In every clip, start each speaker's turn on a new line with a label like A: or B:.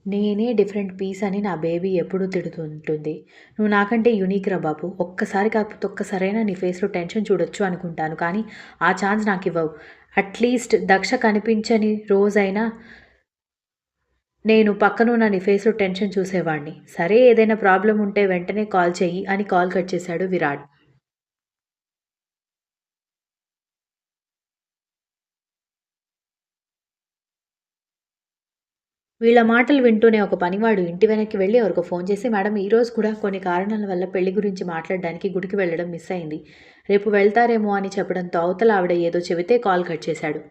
A: నేనే different piece అని నా బేబీ ఎప్పుడూ తిడుతుంటుంది. "నువ్వు నాకంటే యూనిక్‌రా బాబు. ఒక్కసారి కాకపోతే ఒక్కసారైనా నీ ఫేస్‌లో టెన్షన్ చూడొచ్చు అనుకుంటాను. కానీ ఆ ఛాన్స్ నాకివ్వవు. అట్‌లీస్ట్ దక్ష కనిపించని రోజైనా నేను పక్కనున్న నీ ఫేస్‌లో టెన్షన్ చూసేవాడిని. సరే ఏదైనా ప్రాబ్లమ్ ఉంటే వెంటనే కాల్ చెయ్యి" అని కాల్ కట్ చేశాడు విరాట్. వీళ్ళ మాటలు వింటూనే ఒక పనివాడు ఇంటి వెనక్కి వెళ్లి ఎవరికో ఫోన్ చేసి, "మేడం ఈరోజు కూడా కొన్ని కారణాల వల్ల పెళ్లి గురించి మాట్లాడడానికి గుడికి వెళ్ళడం మిస్ అయింది. రేపు వెళ్తారేమో" అని చెప్పడంతో అవతల ఆవిడ ఏదో చెబితే కాల్ కట్ చేశాడు.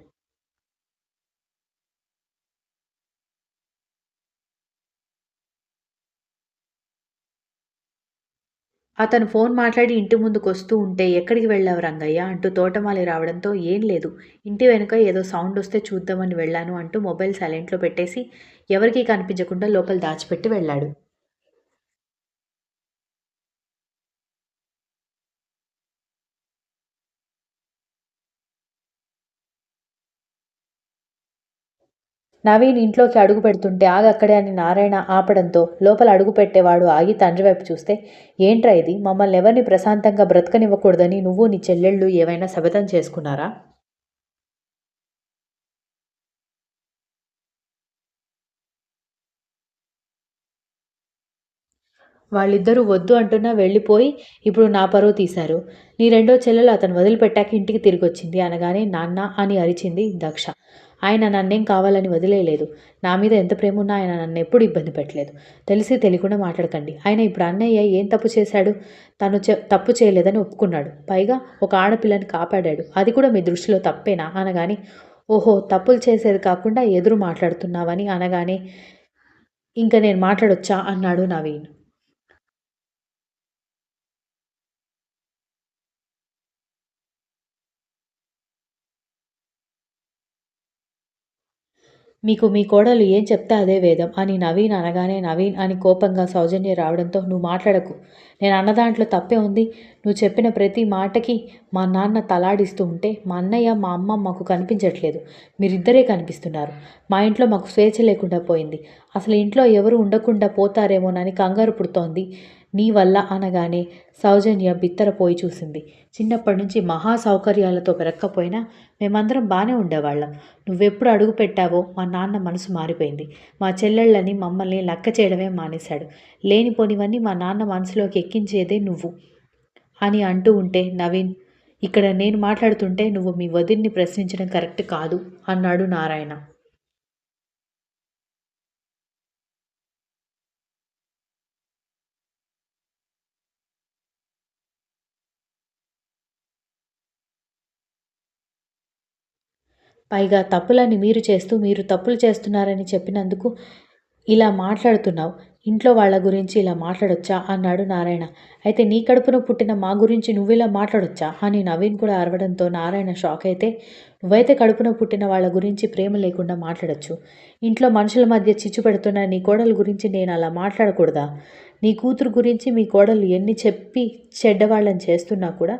A: అతను ఫోన్ మాట్లాడి ఇంటి ముందుకొస్తూ ఉంటే, "ఎక్కడికి వెళ్ళావు రంగయ్య?" అంటూ తోటమాలి రావడంతో, "ఏం లేదు. ఇంటి వెనుక ఏదో సౌండొస్తే చూద్దామని వెళ్ళాను" అంటూ మొబైల్ సైలెంట్‌లో పెట్టేసి ఎవరికీ కనిపించకుండా లోపల దాచిపెట్టి వెళ్ళాడు. నవీన్ ఇంట్లోకి అడుగు పెడుతుంటే ఆగక్కడే అని నారాయణ ఆపడంతో లోపల అడుగు పెట్టేవాడు ఆగి తండ్రి వైపు చూస్తే, "ఏంట్రా ఇది? మమ్మల్నెవరిని ప్రశాంతంగా బ్రతకనివ్వకూడదని నువ్వు నీ చెల్లెళ్ళు ఏవైనా శపథం చేసుకున్నారా?" వాళ్ళిద్దరూ వద్దు అంటున్నా వెళ్ళిపోయి ఇప్పుడు నా పరువు తీశారు. నీ రెండో చెల్లెలు అతను వదిలిపెట్టాక ఇంటికి తిరిగొచ్చింది అనగానే నాన్న అని అరిచింది దక్ష. ఆయన నన్నేం కావాలని వదిలేయలేదు. నా మీద ఎంత ప్రేమున్నా ఆయన నన్నెప్పుడు ఇబ్బంది పెట్టలేదు. తెలిసి తెలియకుండా మాట్లాడకండి. అయినా ఇప్పుడు అన్నయ్య ఏం తప్పు చేశాడు? తను తప్పు చేయలేదని ఒప్పుకున్నాడు. పైగా ఒక ఆడపిల్లని కాపాడాడు. అది కూడా మీ దృష్టిలో తప్పేనా? అనగానే ఓహో! తప్పులు చేసేది కాకుండా ఎదురు మాట్లాడుతున్నావని అనగానే ఇంక నేను మాట్లాడొచ్చా? అన్నాడు నవీన్. మీకు మీ కోడలు ఏం చెప్తే అదే వేదం అని నవీన్ అనగానే నవీన్ అని కోపంగా సౌజన్య రావడంతో నువ్వు మాట్లాడకు. నేను అన్న దాంట్లో తప్పే ఉంది. నువ్వు చెప్పిన ప్రతి మాటకి మా నాన్న తలాడిస్తూ ఉంటే మా అన్నయ్య మా అమ్మ మాకు కనిపించట్లేదు. మీరిద్దరే కనిపిస్తున్నారు. మా ఇంట్లో మాకు స్వేచ్ఛ లేకుండా పోయింది. అసలు ఇంట్లో ఎవరు ఉండకుండా పోతారేమోనని కంగారు పుడుతోంది నీ వల్ల అనగానే సౌజన్య బిత్తరపోయి చూసింది. చిన్నప్పటి నుంచి మహా సౌకర్యాలతో పెరక్కపోయినా మేమందరం బానే ఉండేవాళ్ళం. నువ్వెప్పుడు అడుగు పెట్టావో మా నాన్న మనసు మారిపోయింది. మా చెల్లెళ్ళని మమ్మల్ని లెక్క చేయడమే మానేశాడు. లేనిపోనివన్నీ మా నాన్న మనసులోకి ఎక్కించేదే నువ్వు అని అంటూ ఉంటే నవీన్ ఇక్కడ నేను మాట్లాడుతుంటే నువ్వు మీ వదిన్ని ప్రశ్నించడం కరెక్ట్ కాదు అన్నాడు నారాయణ. పైగా తప్పులని మీరు చేస్తూ మీరు తప్పులు చేస్తున్నారని చెప్పినందుకు ఇలా మాట్లాడుతున్నావు. ఇంట్లో వాళ్ళ గురించి ఇలా మాట్లాడొచ్చా? అన్నాడు నారాయణ. అయితే నీ కడుపున పుట్టిన మా గురించి నువ్విలా మాట్లాడొచ్చా? అని నవీన్ కూడా అరవడంతో నారాయణ షాక్ అయితే నువ్వైతే కడుపున పుట్టిన వాళ్ళ గురించి ప్రేమ లేకుండా మాట్లాడొచ్చు. ఇంట్లో మనుషుల మధ్య చిచ్చు పెడుతున్న నీ కోడలు గురించి నేను అలా మాట్లాడకూడదా? నీ కూతురు గురించి మీ కోడలు ఎన్ని చెప్పి చెడ్డవాళ్ళని చేస్తున్నా కూడా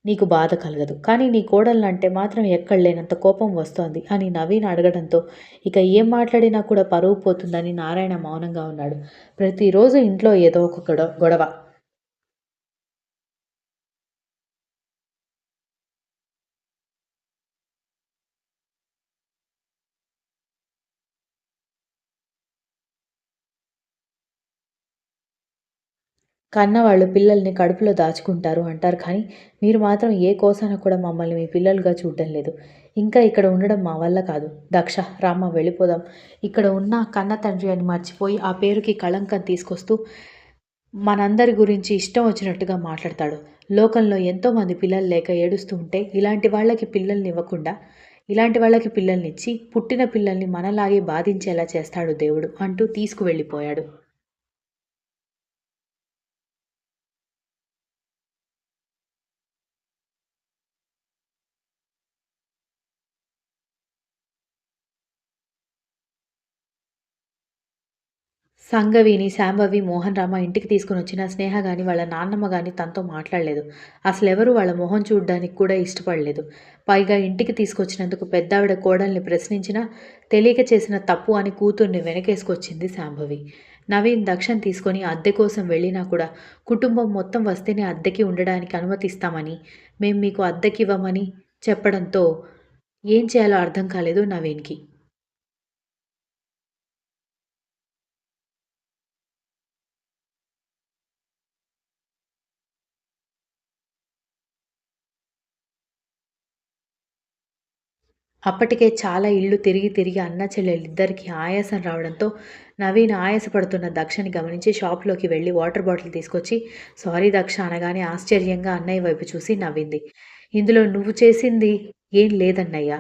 A: నీకు బాధ కలగదు. కానీ నీ కోడల్నంటే మాత్రం ఎక్కడ లేనంత కోపం వస్తోంది అని నవీన్ అడగడంతో ఇక ఏం మాట్లాడినా కూడా పరువు పోతుందని నారాయణ మౌనంగా ఉన్నాడు. ప్రతిరోజు ఇంట్లో ఏదో ఒక గొడవ. కన్నవాళ్ళు పిల్లల్ని కడుపులో దాచుకుంటారు అంటారు కానీ మీరు మాత్రం ఏ కోసాన కూడా మమ్మల్ని మీ పిల్లలుగా చూడడం లేదు. ఇంకా ఇక్కడ ఉండడం మా వల్ల కాదు. దక్ష రామ్మ వెళ్ళిపోదాం. ఇక్కడ ఉన్న కన్న తండ్రి అని మర్చిపోయి ఆ పేరుకి కళంకం తీసుకొస్తూ మనందరి గురించి ఇష్టం వచ్చినట్టుగా మాట్లాడతాడు. లోకంలో ఎంతోమంది పిల్లలు లేక ఏడుస్తూ ఉంటే ఇలాంటి వాళ్ళకి పిల్లల్నిచ్చి పుట్టిన పిల్లల్ని మనలాగే బాధించేలా చేస్తాడు దేవుడు అంటూ తీసుకువెళ్ళిపోయాడు. సంగవిని, శాంభవి, మోహన్ రామ ఇంటికి తీసుకొనొచ్చిన స్నేహ గాని, వాళ్ళ నాన్నమ్మ గాని తనతో మాట్లాడలేదు. అసలెవరూ వాళ్ళ మొహం చూడ్డానికి కూడా ఇష్టపడలేదు. పైగా ఇంటికి తీసుకొచ్చినందుకు పెద్దావిడ కోడల్ని ప్రశ్నించినా తెలియక చేసిన తప్పు అని కూతుర్ని వెనకేసుకొచ్చింది శాంభవి. నవీన్ దక్షని తీసుకొని అద్దె కోసం వెళ్ళినా కూడా కుటుంబం మొత్తం వస్తేనే అద్దెకి ఉండడానికి అనుమతిస్తామని, మేం మీకు అద్దెకివ్వమని చెప్పడంతో ఏం చేయాలో అర్థం కాలేదు నవీన్‌కి. అప్పటికే చాలా ఇళ్ళు తిరిగి తిరిగి అన్నా చెల్లెలిద్దరికీ ఆయాసం రావడంతో నవీన్ ఆయాసపడుతున్న దక్షని గమనించి షాప్‌లోకి వెళ్లి వాటర్ బాటిల్ తీసుకొచ్చి సారీ దక్ష అనగానే ఆశ్చర్యంగా అన్నయ్య వైపు చూసి నవ్వింది. ఇందులో నువ్వు చేసింది ఏం లేదన్నయ్య.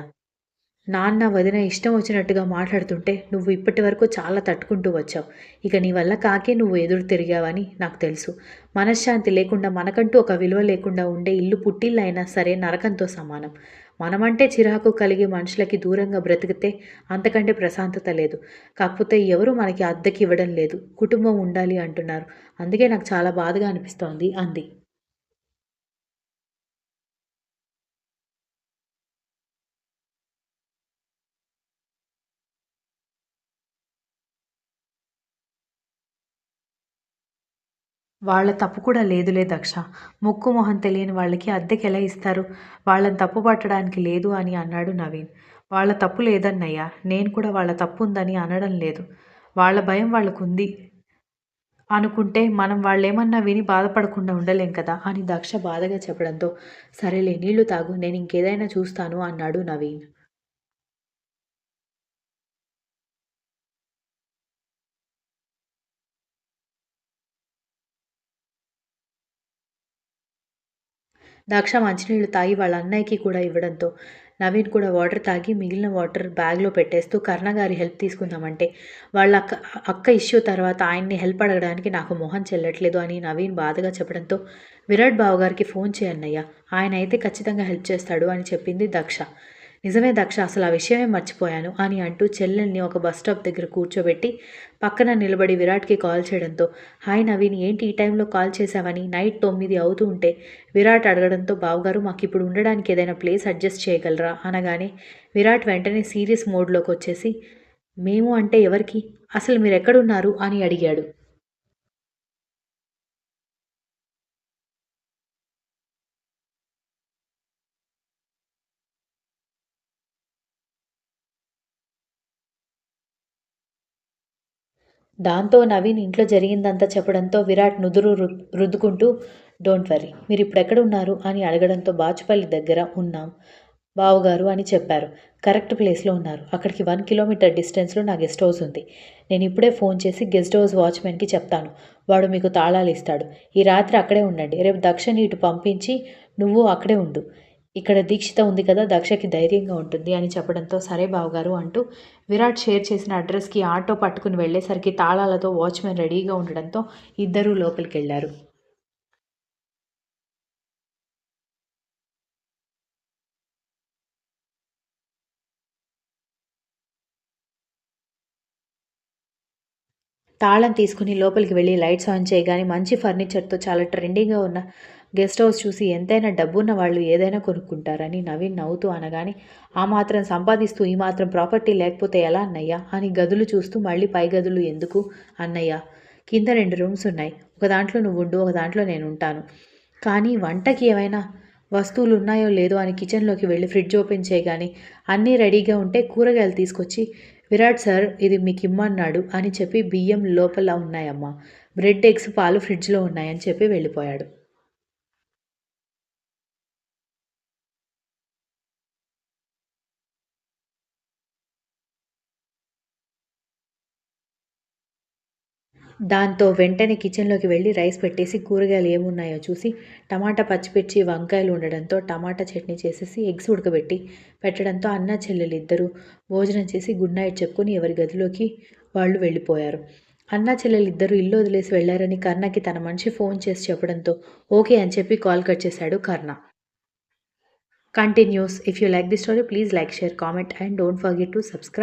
A: నాన్న, వదిన ఇష్టం వచ్చినట్టుగా మాట్లాడుతుంటే నువ్వు ఇప్పటివరకు చాలా తట్టుకుంటూ వచ్చావు. ఇక నీ వల్ల కాకే నువ్వు ఎదురు తిరిగావని నాకు తెలుసు. మనశ్శాంతి లేకుండా మనకంటూ ఒక విలువ లేకుండా ఉండే ఇల్లు పుట్టిల్లయినా సరే నరకంతో సమానం. మనమంటే చిరాకు కలిగే మనుషులకి దూరంగా బ్రతికితే అంతకంటే ప్రశాంతత లేదు. కాకపోతే ఎవరు మనకి అద్దెకి ఇవ్వడం లేదు. కుటుంబం ఉండాలి అంటున్నారు. అందుకే నాకు చాలా బాధగా అనిపిస్తోంది అంది. వాళ్ళ తప్పు కూడా లేదులే దక్ష. ముక్కు మొహం తెలియని వాళ్ళకి అద్దెకెలా ఇస్తారు? వాళ్ళని తప్పు పట్టడానికి లేదు అని అన్నాడు నవీన్. వాళ్ళ తప్పు లేదన్నయ్య. నేను కూడా వాళ్ళ తప్పుందని అనడం లేదు. వాళ్ళ భయం వాళ్ళకుంది అనుకుంటే మనం వాళ్ళేమన్నా విని బాధపడకుండా ఉండలేం కదా! అని దక్ష బాధగా చెప్పడంతో సరేలే నీళ్లు తాగు నేనింకేదైనా చూస్తాను అన్నాడు నవీన్. దాక్ష మంచినీళ్ళు తాగి వాళ్ళ అన్నయ్యకి కూడా ఇవ్వడంతో నవీన్ కూడా వాటర్ తాగి మిగిలిన వాటర్ బ్యాగ్‌లో పెట్టేస్తూ కరుణగారి హెల్ప్ తీసుకుందామంటే వాళ్ళ అక్క ఇష్యూ తర్వాత ఆయన్ని హెల్ప్ అడగడానికి నాకు మొహం చెల్లట్లేదు అని నవీన్ బాధగా చెప్పడంతో విరాట్ బావగారికి ఫోన్ చెయ్ అన్నయ్య. ఆయన అయితే ఖచ్చితంగా హెల్ప్ చేస్తాడు అని చెప్పింది దక్ష. నిజమే దక్ష అసలు ఆ విషయమే మర్చిపోయాను అని అంటూ చెల్లెల్ని ఒక బస్ స్టాప్ దగ్గర కూర్చోబెట్టి పక్కన నిలబడి విరాట్‌కి కాల్ చేయడంతో హాయ్ నవీన్ ఏంటి ఈ టైంలో కాల్ చేశావని నైట్ 9 అవుతూ ఉంటే విరాట్ అడగడంతో బావగారు మాకిప్పుడు ఉండడానికి ఏదైనా ప్లేస్ అడ్జస్ట్ చేయగలరా అనగానే విరాట్ వెంటనే సీరియస్ మోడ్‌లోకొచ్చేసి మేము అంటే ఎవరికి? అసలు మీరెక్కడున్నారు? అని అడిగాడు. దాంతో నవీన్ ఇంట్లో జరిగిందంతా చెప్పడంతో విరాట్ నుదురు రుద్దుకుంటూ డోంట్ వర్రీ మీరిప్పుడెక్కడున్నారు అని అడగడంతో బాచుపల్లి దగ్గర ఉన్నాం బావగారు అని చెప్పారు. కరెక్ట్ ప్లేస్‌లో ఉన్నారు. అక్కడికి 1 కిలోమీటర్ డిస్టెన్స్‌లో నా గెస్ట్ హౌస్ ఉంది. నేనిప్పుడే ఫోన్ చేసి గెస్ట్ హౌస్ వాచ్‌మెన్‌కి చెప్తాను. వాడు మీకు తాళాలిస్తాడు. ఈ రాత్రి అక్కడే ఉండండి. రేపు దక్షని ఇటు పంపించి నువ్వు అక్కడే ఉండు. ఇక్కడ దీక్షిత ఉంది కదా! దక్షకి ధైర్యంగా ఉంటుంది అని చెప్పడంతో సరే బావగారు అంటూ విరాట్ షేర్ చేసిన అడ్రస్‌కి ఆటో పట్టుకుని వెళ్ళేసరికి తాళాలతో వాచ్‌మెన్ రెడీగా ఉండడంతో ఇద్దరూ లోపలికెళ్లారు. తాళం తీసుకుని లోపలికి వెళ్లి లైట్స్ ఆన్ చేయగానే మంచి ఫర్నిచర్‌తో చాలా ట్రెండీగా ఉన్న గెస్ట్ హౌస్ చూసి ఎంతైనా డబ్బున్న వాళ్ళు ఏదైనా కొనుక్కుంటారని నవీన్ నవ్వుతూ అనగానే, "ఆ మాత్రం సంపాదిస్తూ ఈ మాత్రం ప్రాపర్టీ లేకపోతే ఎలా అన్నయ్య" అని గదులు చూస్తూ మళ్ళీ పై గదులు ఎందుకు అన్నయ్య? కింద 2 రూమ్స్ ఉన్నాయి. ఒక దాంట్లో నువ్వుండు. ఒక దాంట్లో నేనుంటాను. కానీ వంటకి ఏమైనా వస్తువులున్నాయో లేదో అని కిచెన్‌లోకి వెళ్లి ఫ్రిడ్జ్ ఓపెన్ చేయగానే అన్నీ రెడీగా ఉంటే కూరగాయలు తీసుకొచ్చి విరాట్ సార్ ఇది మీకిమ్మన్నాడు అని చెప్పి బియ్యం లోపల ఉన్నాయమ్మా. బ్రెడ్, ఎగ్స్, పాలు ఫ్రిడ్జ్‌లో ఉన్నాయని చెప్పి వెళ్ళిపోయాడు. దాంతో వెంటనే కిచెన్‌లోకి వెళ్లి రైస్ పెట్టేసి కూరగాయలు ఏమున్నాయో చూసి టమాటా, పచ్చిమిర్చి, వంకాయలు ఉండడంతో టమాటా చట్నీ చేసేసి ఎగ్స్ ఉడకబెట్టి పెట్టడంతో అన్నా చెల్లెలిద్దరూ భోజనం చేసి గుడ్ నైట్ చెప్పుకొని ఎవరి గదిలోకి వాళ్ళు వెళ్ళిపోయారు. అన్నా చెల్లెలిద్దరూ ఇల్లు వదిలేసి వెళ్లారని కర్ణకి తన మనిషి ఫోన్ చేసి చెప్పడంతో ఓకే అని చెప్పి కాల్ కట్ చేశాడు కర్ణ. Continues. If you like this story, please like, share, comment and don't forget to subscribe.